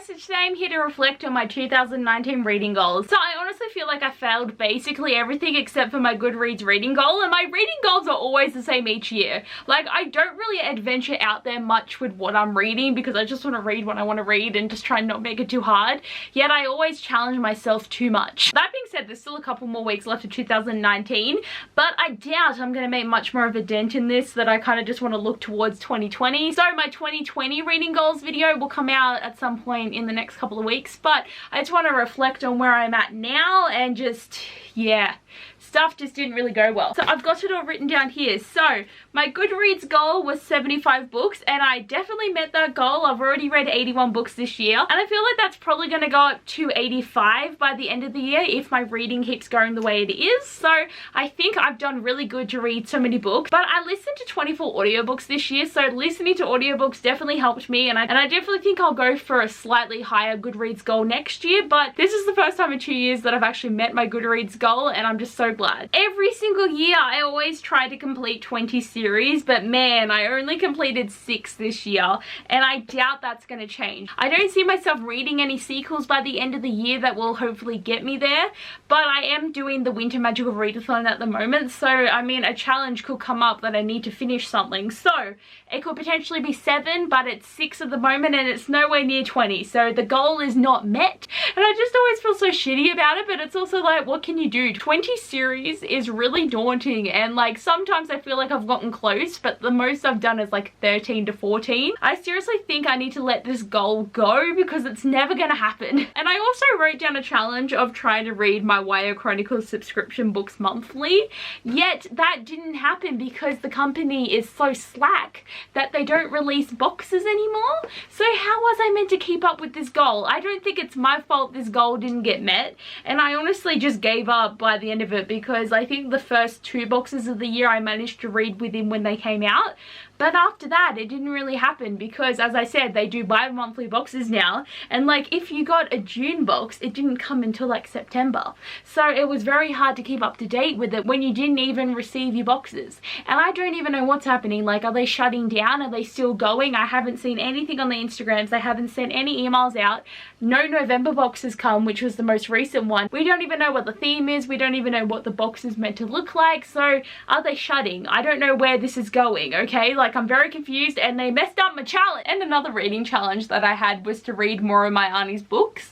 so today I'm here to reflect on my 2019 reading goals. So I honestly feel like I failed basically everything except for my Goodreads reading goal, and my reading goals are always the same each year. Like, I don't really adventure out there much with what I'm reading because I just want to read what I want to read and just try and not make it too hard, yet I always challenge myself too much. That being said, there's still a couple more weeks left of 2019, but I doubt I'm going to make much more of a dent in this, that I kind of just want to look towards 2020. So my 2020 reading goals video will come out at some point in the next couple of weeks, but I just want to reflect on where I'm at now and just, yeah, stuff just didn't really go well. So I've got it all written down here. So my Goodreads goal was 75 books, and I definitely met that goal. I've already read 81 books this year, and I feel like that's probably going to go up to 85 by the end of the year if my reading keeps going the way it is. So I think I've done really good to read so many books, but I listened to 24 audiobooks this year, so listening to audiobooks definitely helped me, and I definitely think I'll go for a slightly higher Goodreads goal next year. But this is the first time in 2 years that I've actually met my Goodreads goal, and I'm just so glad. Every single year I always try to complete 20 series, but man, I only completed 6 this year, and I doubt that's going to change. I don't see myself reading any sequels by the end of the year that will hopefully get me there, but I am doing the Winter Magical Readathon at the moment, so I mean, a challenge could come up that I need to finish something, so it could potentially be 7, but it's 6 at the moment and it's nowhere near 20, so the goal is not met, and I just always feel so shitty about it. But it's also like, what can you do? 20 series is really daunting, and like sometimes I feel like I've gotten close, but the most I've done is like 13 to 14. I seriously think I need to let this goal go because it's never gonna happen. And I also wrote down a challenge of trying to read my YO Chronicles subscription books monthly, yet that didn't happen because the company is so slack that they don't release boxes anymore. So how was I meant to keep up with this goal? I don't think it's my fault this goal didn't get met, and I honestly just gave up by the end of it because I think the first 2 boxes of the year I managed to read within when they came out. But after that, it didn't really happen because, as I said, they do bi-monthly boxes now. And like, if you got a June box, it didn't come until like September. So it was very hard to keep up to date with it when you didn't even receive your boxes. And I don't even know what's happening. Like, are they shutting down? Are they still going? I haven't seen anything on the Instagrams. They haven't sent any emails out. No November boxes come, which was the most recent one. We don't even know what the theme is. We don't even know what the box is meant to look like. So are they shutting? I don't know where this is going, okay? Like, I'm very confused, and they messed up my challenge. And another reading challenge that I had was to read more of my auntie's books.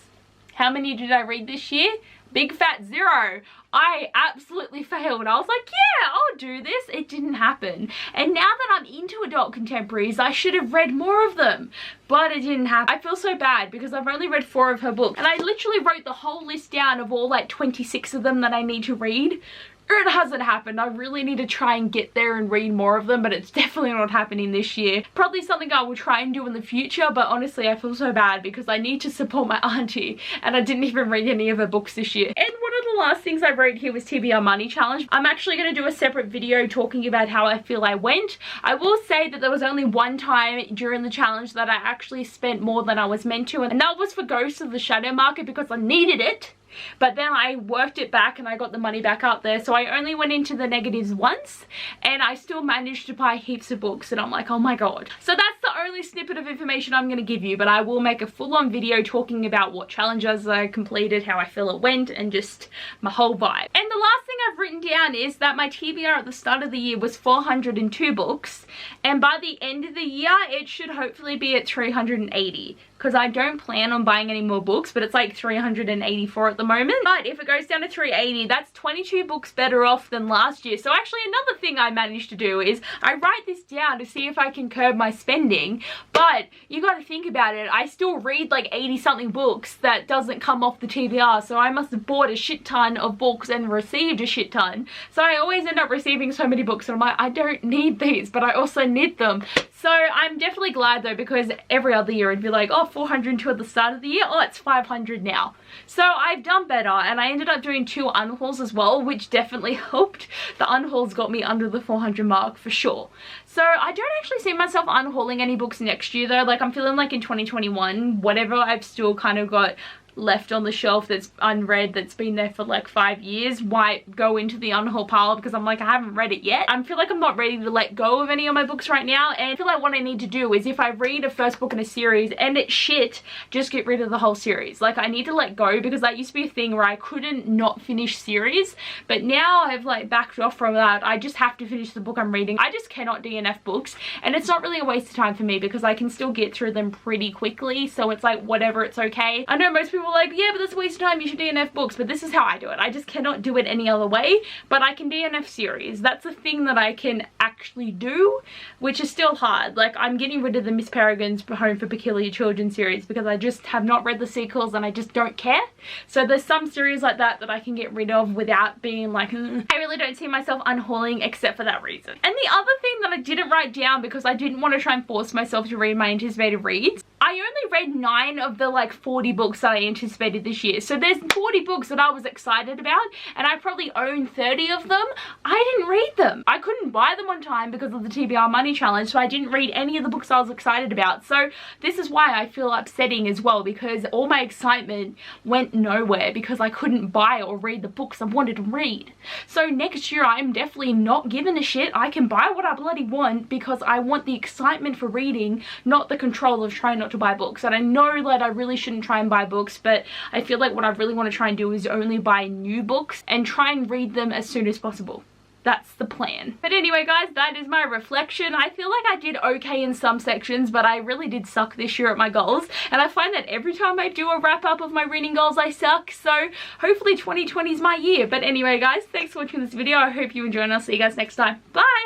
How many did I read this year? Big fat 0. I absolutely failed. I was like, yeah, I'll do this. It didn't happen. And now that I'm into adult contemporaries, I should have read more of them, but it didn't happen. I feel so bad because I've only read 4 of her books, and I literally wrote the whole list down of all like 26 of them that I need to read. It hasn't happened. I really need to try and get there and read more of them, but it's definitely not happening this year. Probably something I will try and do in the future, but honestly I feel so bad because I need to support my auntie, and I didn't even read any of her books this year. And one of the last things I wrote here was TBR money challenge. I'm actually going to do a separate video talking about how I feel I went. I will say that there was only one time during the challenge that I actually spent more than I was meant to, and that was for Ghost of the Shadow Market because I needed it. But then I worked it back and I got the money back up there, so I only went into the negatives once, and I still managed to buy heaps of books, and I'm like, oh my god. So that's the only snippet of information I'm going to give you, but I will make a full-on video talking about what challenges I completed, how I feel it went, and just my whole vibe. And the last thing I've written down is that my TBR at the start of the year was 402 books, and by the end of the year it should hopefully be at 380. Because I don't plan on buying any more books, but it's like 384 at the moment. But if it goes down to 380, that's 22 books better off than last year. So actually another thing I managed to do is I write this down to see if I can curb my spending. But you got to think about it. I still read like 80 something books that doesn't come off the TBR. So I must have bought a shit ton of books and received a shit ton. So I always end up receiving so many books, and I'm like, I don't need these, but I also need them. So I'm definitely glad though, because every other year it'd be like, oh, 402 at the start of the year, oh, it's 500 now. So I've done better, and I ended up doing 2 unhauls as well, which definitely helped. The unhauls got me under the 400 mark for sure. So I don't actually see myself unhauling any books next year though. Like, I'm feeling like in 2021, whatever, I've still kind of got left on the shelf that's unread, that's been there for like 5 years, might go into the unhaul pile because I'm like, I haven't read it yet. I feel like I'm not ready to let go of any of my books right now, and I feel like what I need to do is, if I read a first book in a series and it's shit, just get rid of the whole series. Like, I need to let go, because that used to be a thing where I couldn't not finish series, but now I've like backed off from that. I just have to finish the book I'm reading. I just cannot DNF books, and it's not really a waste of time for me because I can still get through them pretty quickly, so it's like whatever, it's okay. I know most people are like, yeah, but that's a waste of time, you should DNF books, but this is how I do it. I just cannot do it any other way, but I can DNF series. That's a thing that I can actually do, which is still hard. Like, I'm getting rid of the Miss Peregrine's Home for Peculiar Children series because I just have not read the sequels and I just don't care. So there's some series like that that I can get rid of without being like, I really don't see myself unhauling except for that reason. And the other thing that I didn't write down because I didn't want to try and force myself to read my anticipated reads, I only read 9 of the like 40 books that I anticipated this year. So there's 40 books that I was excited about, and I probably own 30 of them. I didn't read them. I couldn't buy them on time because of the TBR money challenge, so I didn't read any of the books I was excited about. So this is why I feel upsetting as well, because all my excitement went nowhere because I couldn't buy or read the books I wanted to read. So next year I'm definitely not giving a shit. I can buy what I bloody want because I want the excitement for reading, not the control of trying not to buy books. And I know that I really shouldn't try and buy books, but I feel like what I really want to try and do is only buy new books and try and read them as soon as possible. That's the plan. But anyway guys, that is my reflection. I feel like I did okay in some sections, but I really did suck this year at my goals, and I find that every time I do a wrap up of my reading goals I suck, so hopefully 2020 is my year. But anyway guys, thanks for watching this video. I hope you enjoyed and I'll see you guys next time. Bye!